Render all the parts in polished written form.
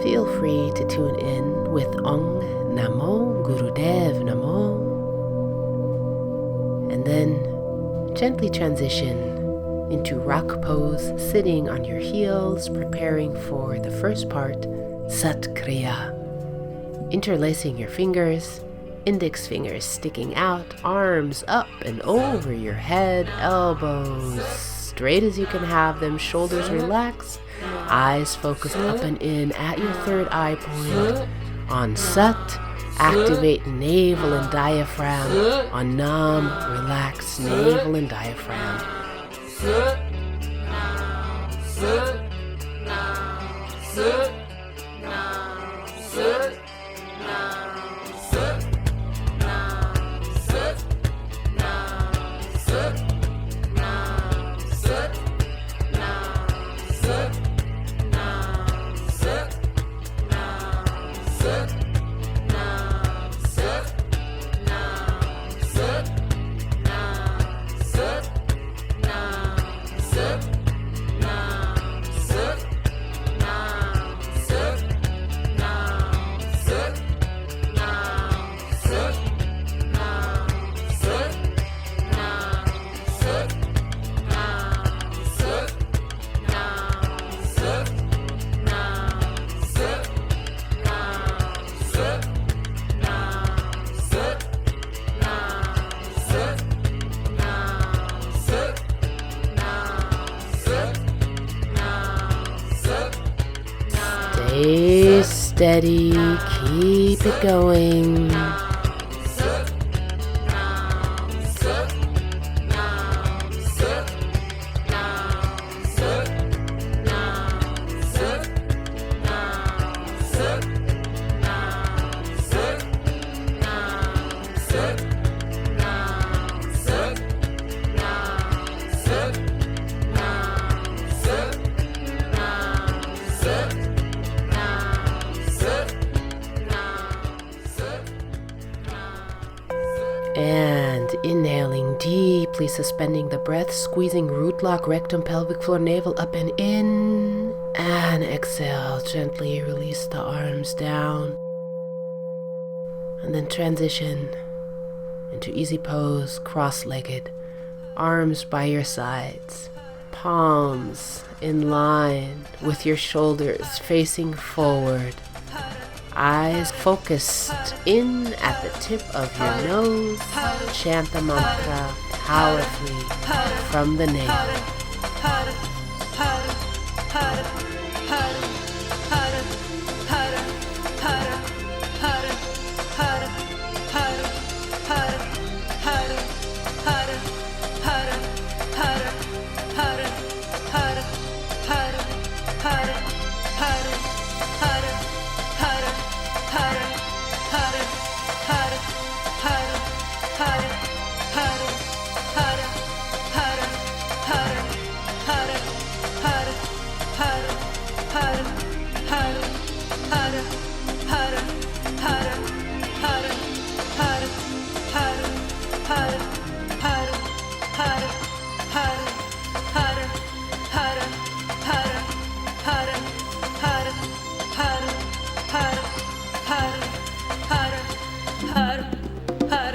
Feel free to tune in with Ong Namo Gurudev Namo, and then gently transition into rock pose, sitting on your heels, preparing for the first part, Sat Kriya. Interlacing your fingers, index fingers sticking out, arms up and over your head, elbows straight as you can have them, shoulders relaxed, eyes focused up and in at your third eye point. On Sat, activate navel and diaphragm. On Nam, relax navel and diaphragm. Stay steady, keep it going. And inhaling deeply, suspending the breath, squeezing root lock, rectum, pelvic floor, navel up and in. And exhale, gently release the arms down. And then transition into easy pose, cross-legged, arms by your sides, palms in line with your shoulders facing forward. Eyes focused in at the tip of your nose. Chant the mantra powerfully from the navel.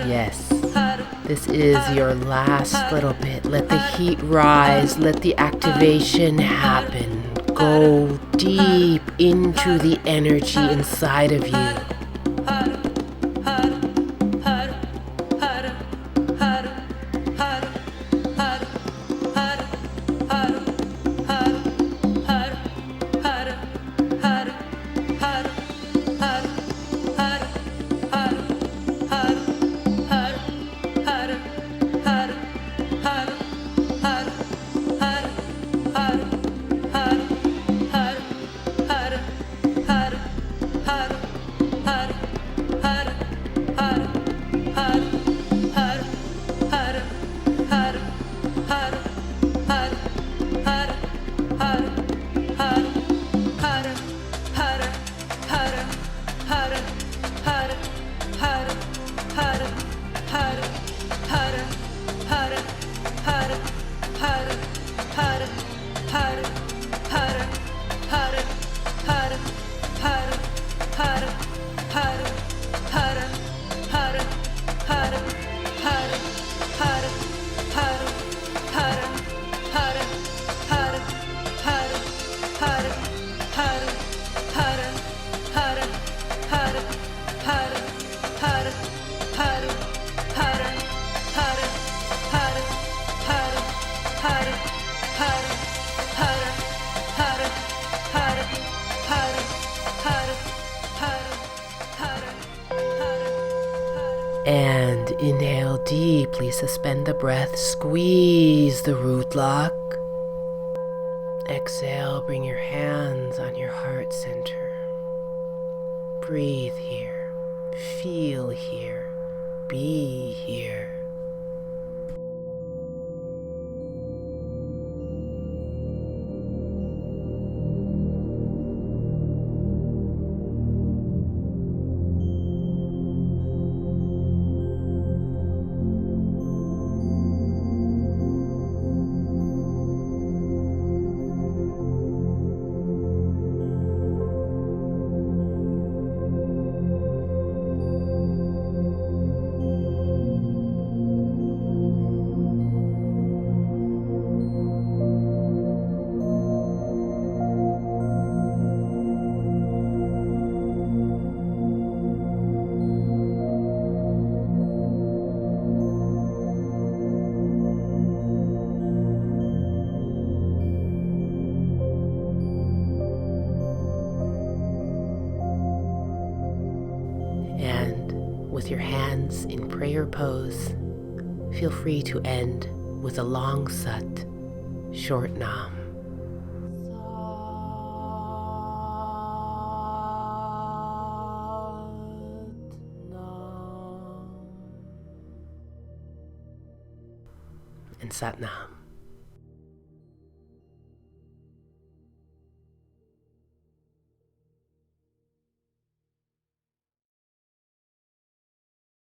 Yes, this is your last little bit. Let the heat rise, let the activation happen. Go deep into the energy inside of you. And inhale deeply, suspend the breath, squeeze the root lock. Exhale, bring your hands on your heart center. Breathe here, feel here, be here. And with your hands in prayer pose, feel free to end with a long sat, short nam. And Sat Nam.